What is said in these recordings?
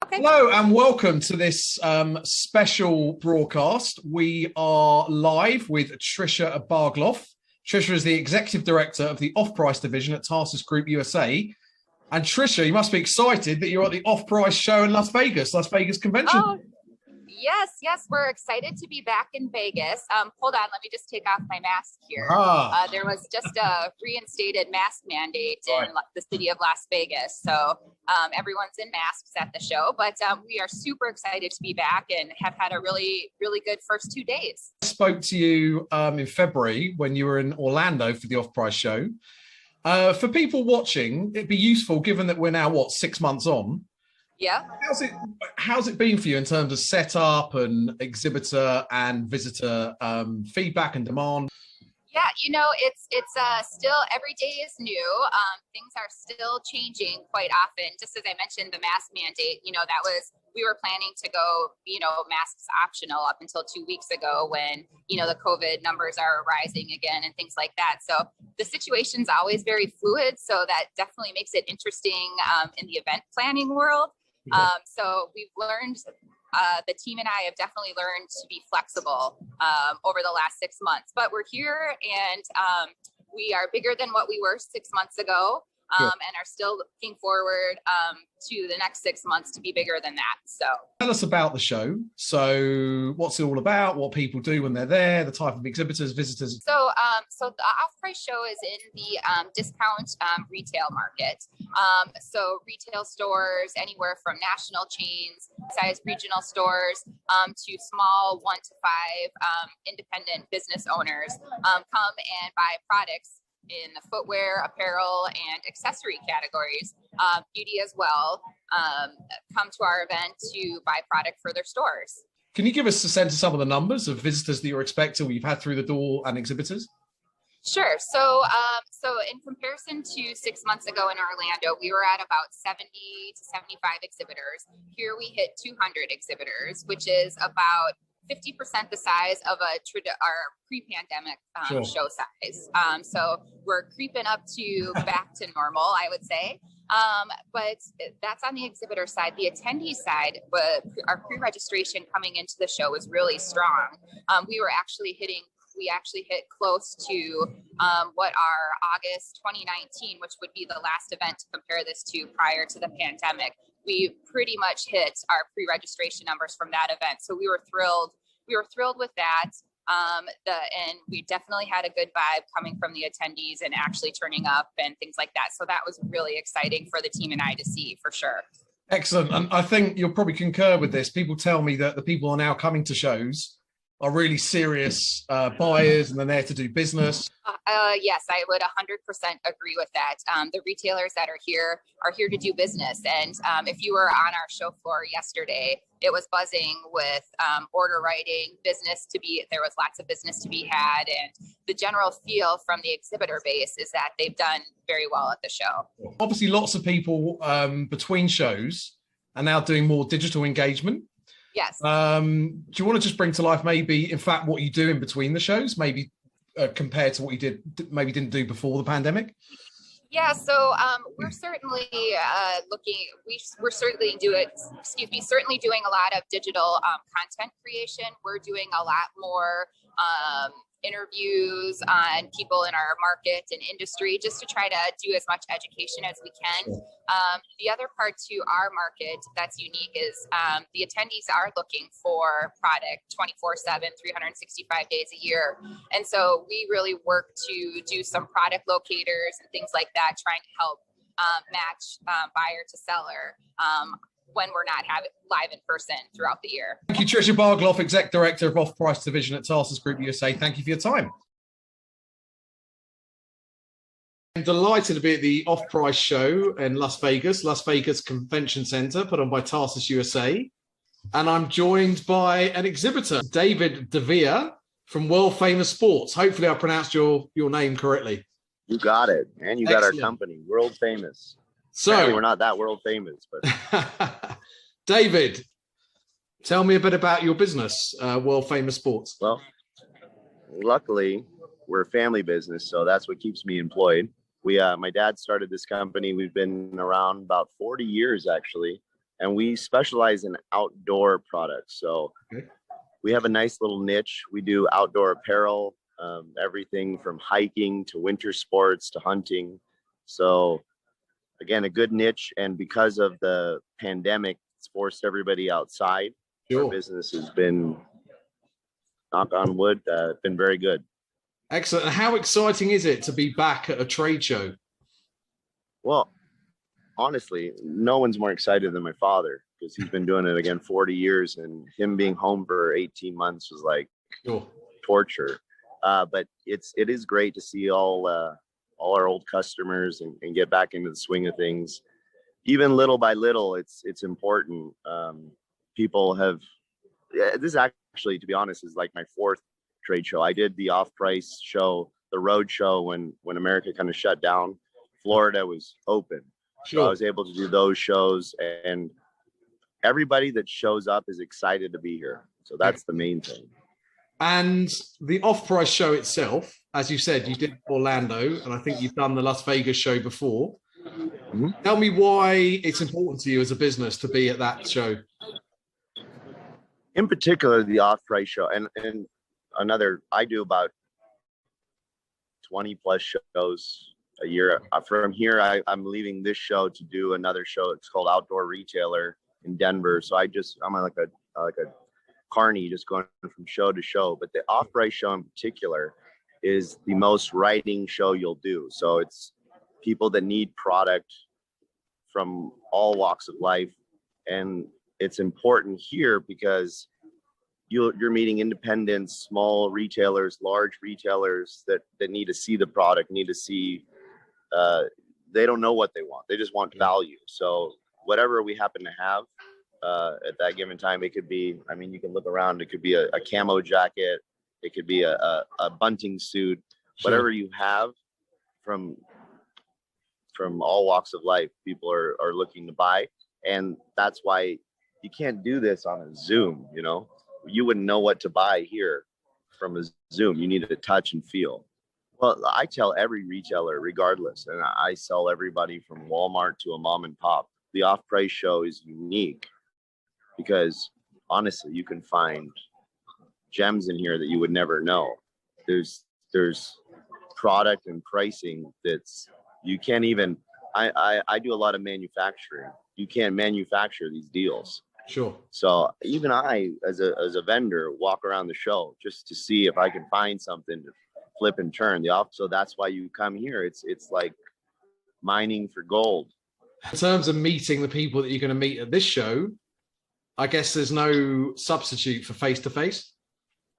Okay. Hello and welcome to this special broadcast. We are live with Tricia Barglof. Tricia is the Executive Director of the OFFPRICE Division at Tarsus Group USA. And Tricia, you must be excited that you're at the OFFPRICE show in Las Vegas Convention. Oh, yes, we're excited to be back in Vegas. Hold on, let me just take off my mask here. There was just a reinstated mask mandate in the city of Las Vegas. So everyone's in masks at the show, but we are super excited to be back and have had a really, really good first 2 days. I spoke to you in February when you were in Orlando for the OFFPRICE show. For people watching, it'd be useful, given that we're now, 6 months on. Yeah. How's it been for you in terms of setup and exhibitor and visitor feedback and demand? Yeah, it's still, every day is new. Things are still changing quite often. Just as I mentioned, the mask mandate, we were planning to go, masks optional up until 2 weeks ago when, the COVID numbers are rising again and things like that. So the situation's always very fluid. So that definitely makes it interesting in the event planning world. So we've learned, the team and I have definitely learned to be flexible over the last 6 months, but we're here and we are bigger than what we were 6 months ago and are still looking forward to the next 6 months to be bigger than that. So tell us about the show. So what's it all about? What people do when they're there, the type of exhibitors, visitors? So the off-price show is in the discount retail market. So retail stores, anywhere from national chains, size regional stores, to small 1 to 5 independent business owners come and buy products in the footwear, apparel, and accessory categories, beauty as well, come to our event to buy product for their stores. Can you give us a sense of some of the numbers of visitors that you're expecting, you've had through the door, and exhibitors? Sure. So in comparison to 6 months ago in Orlando, we were at about 70 to 75 exhibitors. Here we hit 200 exhibitors, which is about 50% the size of our pre-pandemic show size. So we're creeping up to back to normal, I would say. But that's on the exhibitor side. The attendee side, but our pre-registration coming into the show was really strong. We actually hit close to what our August 2019, which would be the last event to compare this to prior to the pandemic. We pretty much hit our pre-registration numbers from that event. So we were thrilled. With that. And we definitely had a good vibe coming from the attendees and actually turning up and things like that. So that was really exciting for the team and I to see, for sure. Excellent. And I think you'll probably concur with this. People tell me that the people are now coming to shows are really serious buyers and they're there to do business. Yes, I would 100% agree with that. The retailers that are here to do business. And if you were on our show floor yesterday, it was buzzing with order writing, there was lots of business to be had. And the general feel from the exhibitor base is that they've done very well at the show. Obviously, lots of people between shows are now doing more digital engagement. Yes. Do you want to just bring to life maybe, in fact, what you do in between the shows, maybe compared to what you didn't do before the pandemic? Yeah, so we're certainly certainly doing a lot of digital content creation. We're doing a lot more interviews on people in our market and industry, just to try to do as much education as we can. The other part to our market that's unique is the attendees are looking for product 24/7, 365 days a year. And so we really work to do some product locators and things like that, trying to help match buyer to seller when we're not having live in person throughout the year. Thank you, Tricia Barglof, Exec Director of OFFPRICE Division at Tarsus Group USA. Thank you for your time. I'm delighted to be at the OFFPRICE show in Las Vegas Convention Center, put on by Tarsus USA. And I'm joined by an exhibitor, David Davila from World Famous Sports. Hopefully I pronounced your name correctly. You got it. And you got our company, World Famous. So apparently we're not that world famous, but David, tell me a bit about your business, World Famous Sports. Well, luckily we're a family business, so that's what keeps me employed. My dad started this company. We've been around about 40 years, actually. and we specialize in outdoor products. So we have a nice little niche. We do outdoor apparel, everything from hiking to winter sports to hunting. So again, a good niche. And because of the pandemic, it's forced everybody outside. Our business has been, knock on wood, been very good. Excellent. And how exciting is it to be back at a trade show? Well, honestly, no one's more excited than my father, because he's been doing it again 40 years, and him being home for 18 months was like torture. But it is great to see all our old customers and get back into the swing of things. Even little by little, it's important. People have, this actually, to be honest, is like my fourth trade show. I did the Off-Price show, the road show when America kind of shut down. Florida was open. So I was able to do those shows, and everybody that shows up is excited to be here. So that's the main thing. And the Off-Price show itself, as you said, you did Orlando, and I think you've done the Las Vegas show before. Tell me why it's important to you as a business to be at that show. In particular, the Off-Price show, and another, I do about 20 plus shows a year. From here, I'm leaving this show to do another show. It's called Outdoor Retailer in Denver. So I'm like a carny, just going from show to show. But the Off-Price show in particular is the most writing show you'll do. So it's people that need product from all walks of life, and it's important here because you're meeting independents, small retailers, large retailers that need to see the product, need to see. They don't know what they want. They just want value. So whatever we happen to have at that given time, it could be, I mean, you can look around, it could be a camo jacket, it could be a bunting suit, whatever you have from all walks of life, people are looking to buy. And that's why you can't do this on a Zoom, you know? You wouldn't know what to buy here from a Zoom. You need to touch and feel. Well, I tell every retailer, regardless, and I sell everybody from Walmart to a mom and pop. The Off-Price show is unique because honestly, you can find gems in here that you would never know. There's product and pricing that's, you can't even, I do a lot of manufacturing. You can't manufacture these deals. Sure. So even I, as a vendor, walk around the show just to see if I can find something to flip and turn. So that's why you come here. It's like mining for gold. In terms of meeting the people that you're going to meet at this show, I guess there's no substitute for face-to-face?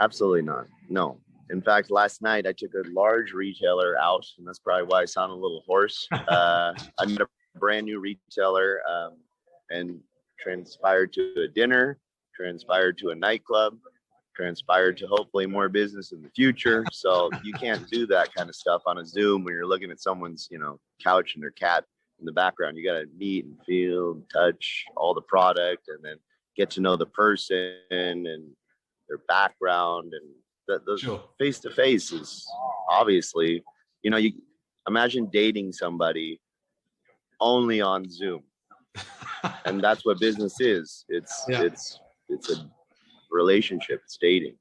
Absolutely not. No. In fact, last night I took a large retailer out, and that's probably why I sound a little hoarse. I met a brand new retailer and transpired to a dinner, transpired to a nightclub, transpired to hopefully more business in the future. So you can't do that kind of stuff on a Zoom when you're looking at someone's, couch and their cat in the background. You got to meet and feel and touch all the product, and then get to know the person and their background. And those face-to-face is obviously, you imagine dating somebody only on Zoom. And that's what business is. It's a relationship. It's dating.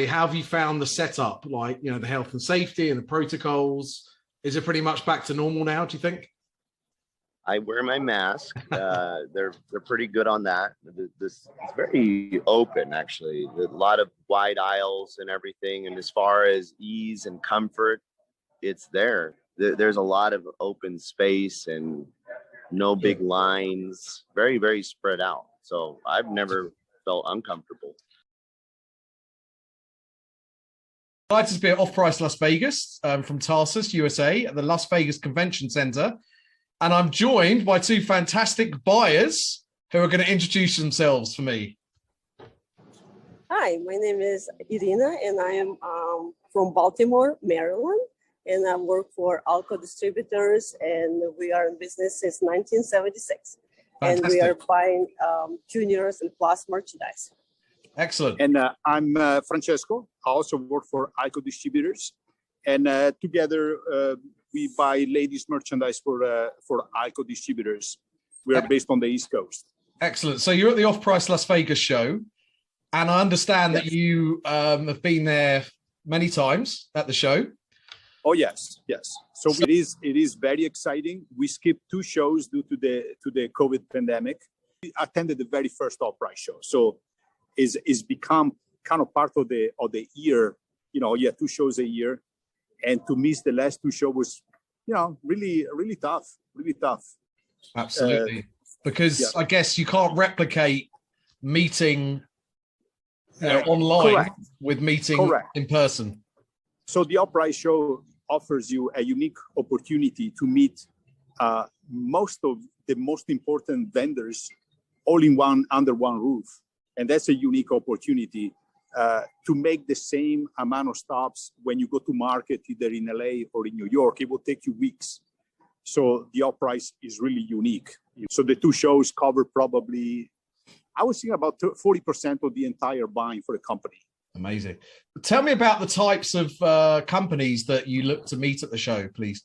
How have you found the setup? Like, the health and safety and the protocols. Is it pretty much back to normal now, do you think? I wear my mask. They're pretty good on that. This is very open, actually. A lot of wide aisles and everything. And as far as ease and comfort, it's there. There's a lot of open space and no big lines. Very, very spread out. So I've never felt uncomfortable. Delighted to be at Off-Price Las Vegas from Tarsus, USA, at the Las Vegas Convention Center. And I'm joined by two fantastic buyers who are going to introduce themselves for me. Hi, my name is Irina, and I am from Baltimore, Maryland. And I work for Alko Distributors, and we are in business since 1976. Fantastic. And we are buying juniors and plus merchandise. Excellent. And I'm Francisco. I also work for Alko Distributors, and together we buy ladies merchandise for Alko Distributors. We are based on the East Coast. Excellent. So you're at the Off-Price Las Vegas show, and I understand that you have been there many times at the show. Oh yes. So it is very exciting. We skipped 2 shows due to the COVID pandemic. We attended the very first Off-Price show, so is become kind of part of the year. You know, 2 shows a year, and to miss the last 2 shows was, really tough. Absolutely, because I guess you can't replicate meeting online correct. with meeting in person. So the Off-Price show offers you a unique opportunity to meet most of the most important vendors all under one roof. And that's a unique opportunity to make the same amount of stops when you go to market, either in LA or in New York. It will take you weeks. So the Off-Price is really unique. So the 2 shows cover probably, I was thinking about 40% of the entire buying for the company. Amazing. Tell me about the types of companies that you look to meet at the show, please.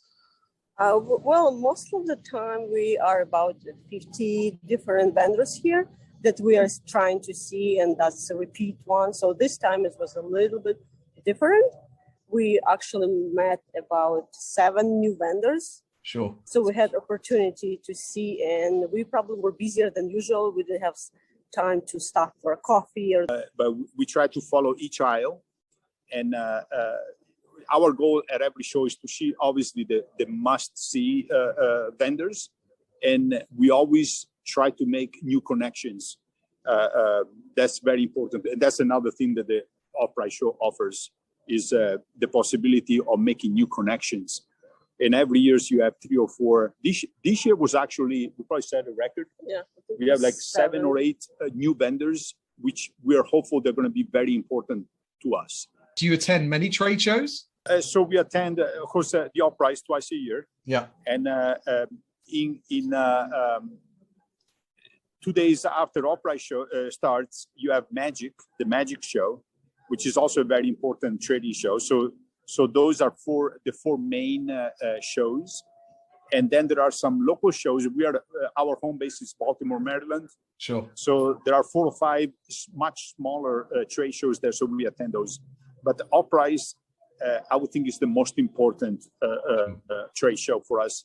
Well, most of the time we are about 50 different vendors here that we are trying to see, and that's a repeat one. So this time it was a little bit different. We actually met about 7 new vendors. Sure. So we had opportunity to see, and we probably were busier than usual. We didn't have time to stop for a coffee but we try to follow each aisle, and our goal at every show is to see obviously the must-see vendors, and we always try to make new connections. That's very important, and that's another thing that the Off-Price show offers, is the possibility of making new connections. And every year you have 3 or 4. This year was actually, we probably set a record. Yeah, we have like 7 or 8 new vendors, which we are hopeful they're going to be very important to us. Do you attend many trade shows? So we attend, of course, the Off-Price twice a year. Yeah. And in 2 days after Off-Price show starts, you have the Magic show, which is also a very important trading show. So those are the 4 main shows. And then there are some local shows. Our home base is Baltimore, Maryland. Sure. So there are 4 or 5 much smaller trade shows there. So we attend those. But Off-Price, I would think, is the most important trade show for us,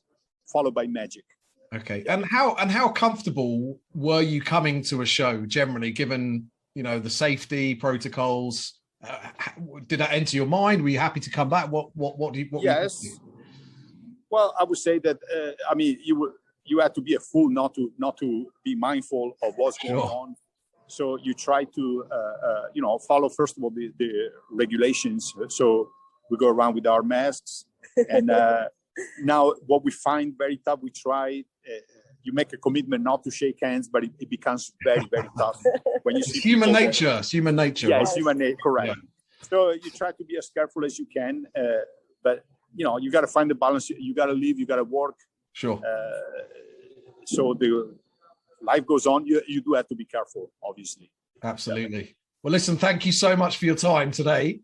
followed by Magic. Okay. And how comfortable were you coming to a show generally, given the safety protocols? Did that enter your mind? Were you happy to come back? What Yes. Well, I would say that you had to be a fool not to be mindful of what's going on. So you try to follow, first of all, the regulations. So we go around with our masks, and now what we find very tough, we try. You make a commitment not to shake hands, but it becomes very, very tough when you see human nature. It's human nature. Yeah, right? it's human nature. Correct. Yeah. So you try to be as careful as you can, but you got to find the balance. You got to live. You got to work. Sure. So the life goes on. You do have to be careful, obviously. Absolutely. Well, listen. Thank you so much for your time today.